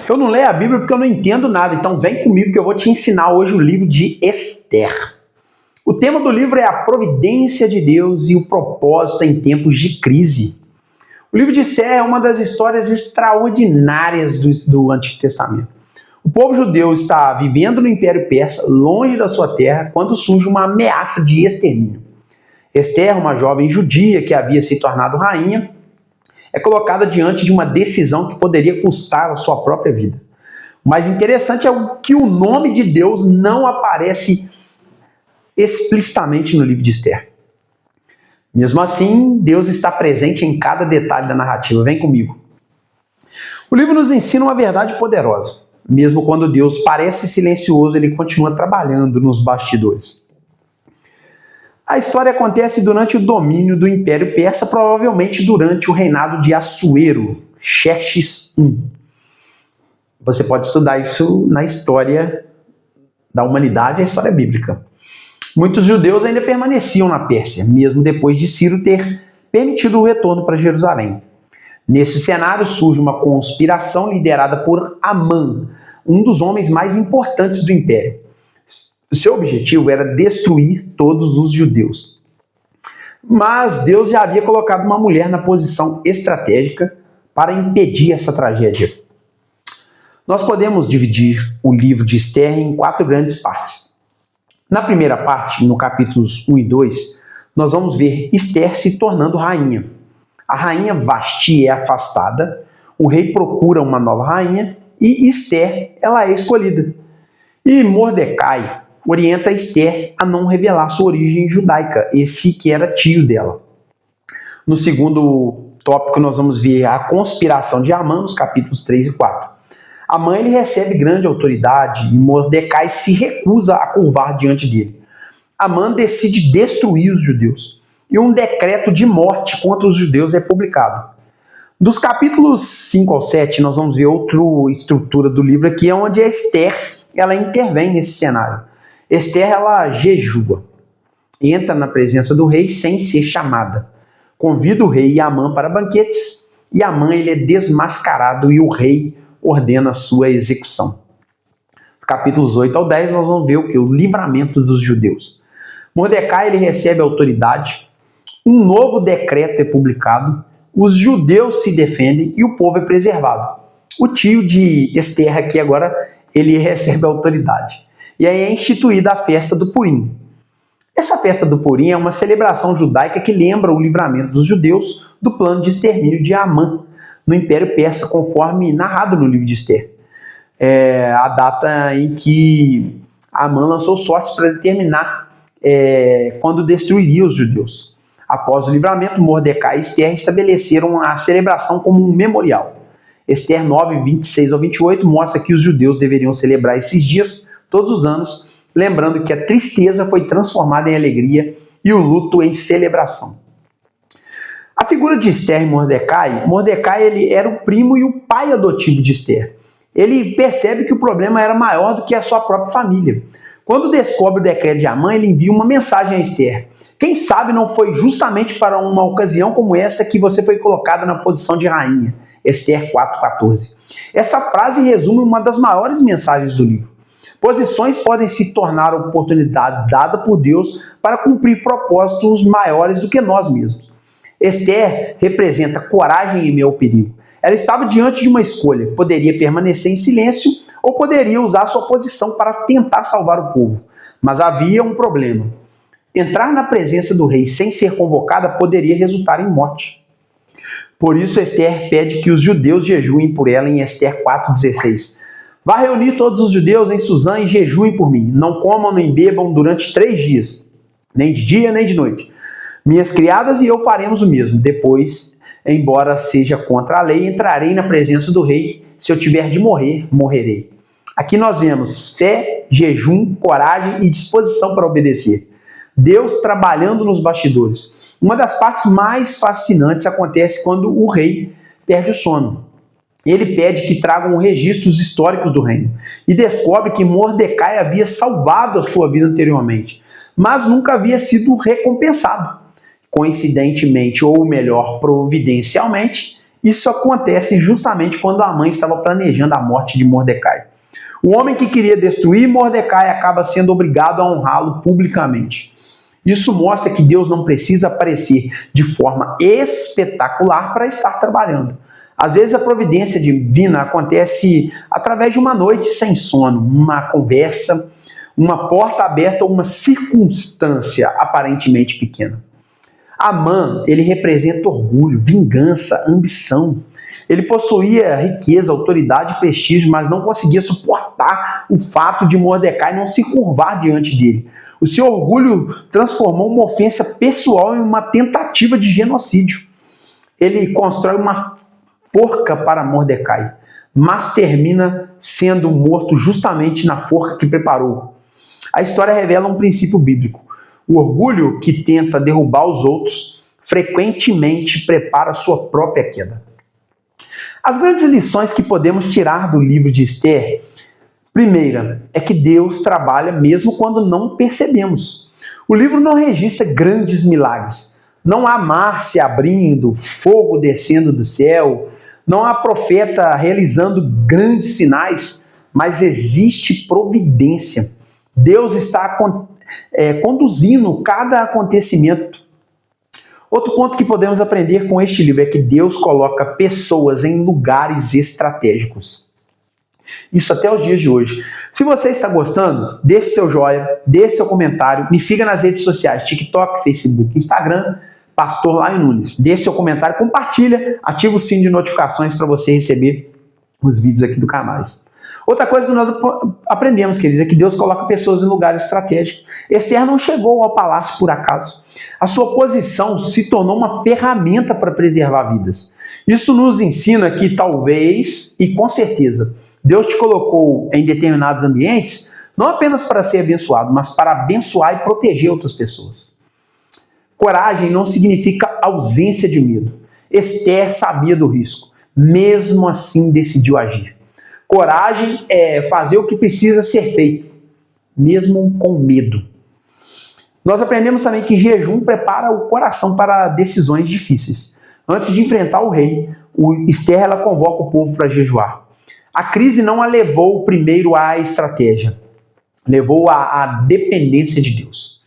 Eu não leio a Bíblia porque eu não entendo nada, então vem comigo que eu vou te ensinar hoje o livro de Esther. O tema do livro é a providência de Deus e o propósito em tempos de crise. O livro de Esther é uma das histórias extraordinárias do Antigo Testamento. O povo judeu está vivendo no Império Persa, longe da sua terra, quando surge uma ameaça de extermínio. Esther, uma jovem judia que havia se tornado rainha, é colocada diante de uma decisão que poderia custar a sua própria vida. O mais interessante é que o nome de Deus não aparece explicitamente no livro de Esther. Mesmo assim, Deus está presente em cada detalhe da narrativa. Vem comigo. O livro nos ensina uma verdade poderosa. Mesmo quando Deus parece silencioso, ele continua trabalhando nos bastidores. A história acontece durante o domínio do Império Persa, provavelmente durante o reinado de Assuero, Xerxes I. Você pode estudar isso na história da humanidade, a história bíblica. Muitos judeus ainda permaneciam na Pérsia, mesmo depois de Ciro ter permitido o retorno para Jerusalém. Nesse cenário surge uma conspiração liderada por Amã, um dos homens mais importantes do Império. Seu objetivo era destruir todos os judeus. Mas Deus já havia colocado uma mulher na posição estratégica para impedir essa tragédia. Nós podemos dividir o livro de Esther em 4 grandes partes. Na primeira parte, no capítulos 1 e 2, nós vamos ver Esther se tornando rainha. A rainha Vasti é afastada, o rei procura uma nova rainha e Esther ela é escolhida. E Mordecai orienta Esther a não revelar sua origem judaica, esse que era tio dela. No segundo tópico nós vamos ver a conspiração de Amã, nos capítulos 3 e 4. Amã ele recebe grande autoridade e Mordecai se recusa a curvar diante dele. Amã decide destruir os judeus e um decreto de morte contra os judeus é publicado. Dos capítulos 5 ao 7 nós vamos ver outra estrutura do livro aqui, onde a Esther ela intervém nesse cenário. Esther ela jejua, entra na presença do rei sem ser chamada, convida o rei e Amã para banquetes e Amã ele é desmascarado e o rei ordena a sua execução. Capítulos 8 ao 10 nós vamos ver o que? O livramento dos judeus. Mordecai ele recebe autoridade, um novo decreto é publicado, os judeus se defendem e o povo é preservado. O tio de Esther aqui agora ele recebe autoridade. E aí é instituída a festa do Purim. Essa festa do Purim é uma celebração judaica que lembra o livramento dos judeus do plano de extermínio de Amã no Império Persa, conforme narrado no livro de Esther. É a data em que Amã lançou sortes para determinar quando destruiria os judeus. Após o livramento, Mordecai e Esther estabeleceram a celebração como um memorial. Esther 9, 26 ao 28 mostra que os judeus deveriam celebrar esses dias todos os anos, lembrando que a tristeza foi transformada em alegria e o luto em celebração. A figura de Esther e Mordecai ele era o primo e o pai adotivo de Esther. Ele percebe que o problema era maior do que a sua própria família. Quando descobre o decreto de Amã, ele envia uma mensagem a Esther. Quem sabe não foi justamente para uma ocasião como essa que você foi colocada na posição de rainha. Esther 4,14. Essa frase resume uma das maiores mensagens do livro. Posições podem se tornar oportunidade dada por Deus para cumprir propósitos maiores do que nós mesmos. Esther representa coragem em meio ao perigo. Ela estava diante de uma escolha, poderia permanecer em silêncio ou poderia usar sua posição para tentar salvar o povo. Mas havia um problema. Entrar na presença do rei sem ser convocada poderia resultar em morte. Por isso Esther pede que os judeus jejuem por ela em Esther 4,16. Vá reunir todos os judeus em Suzã e jejuem por mim. Não comam nem bebam durante 3 dias, nem de dia nem de noite. Minhas criadas e eu faremos o mesmo. Depois, embora seja contra a lei, entrarei na presença do rei. Se eu tiver de morrer, morrerei. Aqui nós vemos fé, jejum, coragem e disposição para obedecer. Deus trabalhando nos bastidores. Uma das partes mais fascinantes acontece quando o rei perde o sono. Ele pede que tragam registros históricos do reino e descobre que Mordecai havia salvado a sua vida anteriormente, mas nunca havia sido recompensado. Coincidentemente, ou melhor, providencialmente, Isso acontece justamente quando a mãe estava planejando a morte de Mordecai. O homem que queria destruir Mordecai acaba sendo obrigado a honrá-lo publicamente. Isso mostra que Deus não precisa aparecer de forma espetacular para estar trabalhando. Às vezes a providência divina acontece através de uma noite sem sono, uma conversa, uma porta aberta ou uma circunstância aparentemente pequena. Amã, ele representa orgulho, vingança, ambição. Ele possuía riqueza, autoridade e prestígio, mas não conseguia suportar o fato de Mordecai não se curvar diante dele. O seu orgulho transformou uma ofensa pessoal em uma tentativa de genocídio. Ele constrói uma forca para Mordecai, mas termina sendo morto justamente na forca que preparou. A história revela um princípio bíblico. O orgulho que tenta derrubar os outros frequentemente prepara sua própria queda. As grandes lições que podemos tirar do livro de Esther, primeira, é que Deus trabalha mesmo quando não percebemos. O livro não registra grandes milagres. Não há mar se abrindo, fogo descendo do céu, não há profeta realizando grandes sinais, mas existe providência. Deus está conduzindo cada acontecimento. Outro ponto que podemos aprender com este livro é que Deus coloca pessoas em lugares estratégicos. Isso até os dias de hoje. Se você está gostando, deixe seu joinha, deixe seu comentário, me siga nas redes sociais, TikTok, Facebook, Instagram, Pastor Laio Nunes. Deixe seu comentário, compartilha, ativa o sino de notificações para você receber os vídeos aqui do canal. Outra coisa que nós aprendemos, queridos, é que Deus coloca pessoas em lugares estratégicos. Esther não chegou ao palácio por acaso. A sua posição se tornou uma ferramenta para preservar vidas. Isso nos ensina que talvez, e com certeza, Deus te colocou em determinados ambientes, não apenas para ser abençoado, mas para abençoar e proteger outras pessoas. Coragem não significa ausência de medo. Esther sabia do risco. Mesmo assim, decidiu agir. Coragem é fazer o que precisa ser feito, mesmo com medo. Nós aprendemos também que jejum prepara o coração para decisões difíceis. Antes de enfrentar o rei, Esther ela convoca o povo para jejuar. A crise não a levou primeiro à estratégia, levou à dependência de Deus.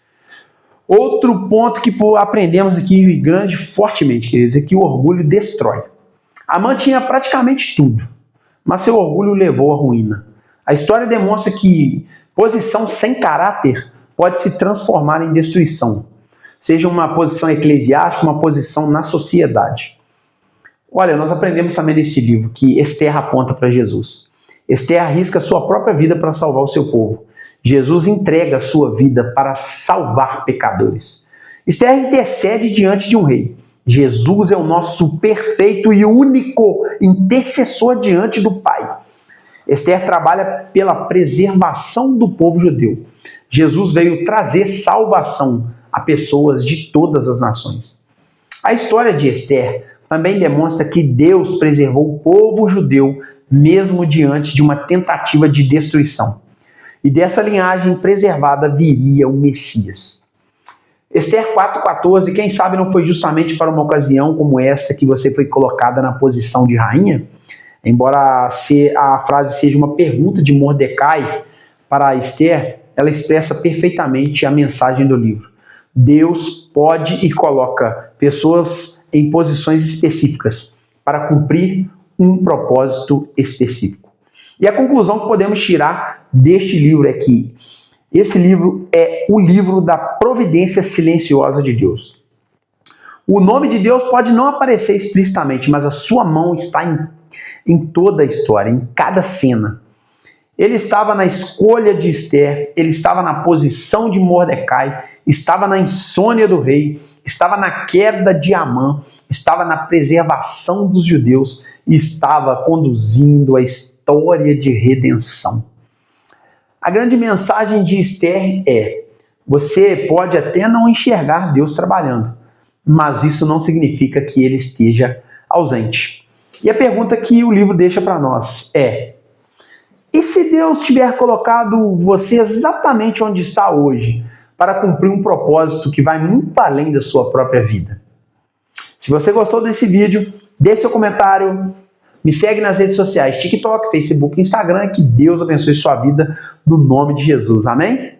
Outro ponto que aprendemos aqui grande fortemente, queridos, é que o orgulho destrói. Amã tinha praticamente tudo, mas seu orgulho levou à ruína. A história demonstra que posição sem caráter pode se transformar em destruição, seja uma posição eclesiástica, uma posição na sociedade. Olha, nós aprendemos também neste livro que Esther aponta para Jesus. Esther arrisca a sua própria vida para salvar o seu povo. Jesus entrega a sua vida para salvar pecadores. Esther intercede diante de um rei. Jesus é o nosso perfeito e único intercessor diante do Pai. Esther trabalha pela preservação do povo judeu. Jesus veio trazer salvação a pessoas de todas as nações. A história de Esther também demonstra que Deus preservou o povo judeu mesmo diante de uma tentativa de destruição. E dessa linhagem preservada viria o Messias. Esther 4,14, quem sabe não foi justamente para uma ocasião como esta que você foi colocada na posição de rainha? Embora a frase seja uma pergunta de Mordecai para Esther, ela expressa perfeitamente a mensagem do livro. Deus pode e coloca pessoas em posições específicas para cumprir um propósito específico. E a conclusão que podemos tirar deste livro é que esse livro é o livro da providência silenciosa de Deus. O nome de Deus pode não aparecer explicitamente, mas a sua mão está em toda a história, em cada cena. Ele estava na escolha de Esther, ele estava na posição de Mordecai, estava na insônia do rei, estava na queda de Amã, estava na preservação dos judeus e estava conduzindo a história de redenção. A grande mensagem de Esther é: você pode até não enxergar Deus trabalhando, mas isso não significa que ele esteja ausente. E a pergunta que o livro deixa para nós é: e se Deus tiver colocado você exatamente onde está hoje, para cumprir um propósito que vai muito além da sua própria vida? Se você gostou desse vídeo, deixe seu comentário, me segue nas redes sociais, TikTok, Facebook, Instagram, que Deus abençoe sua vida no nome de Jesus. Amém?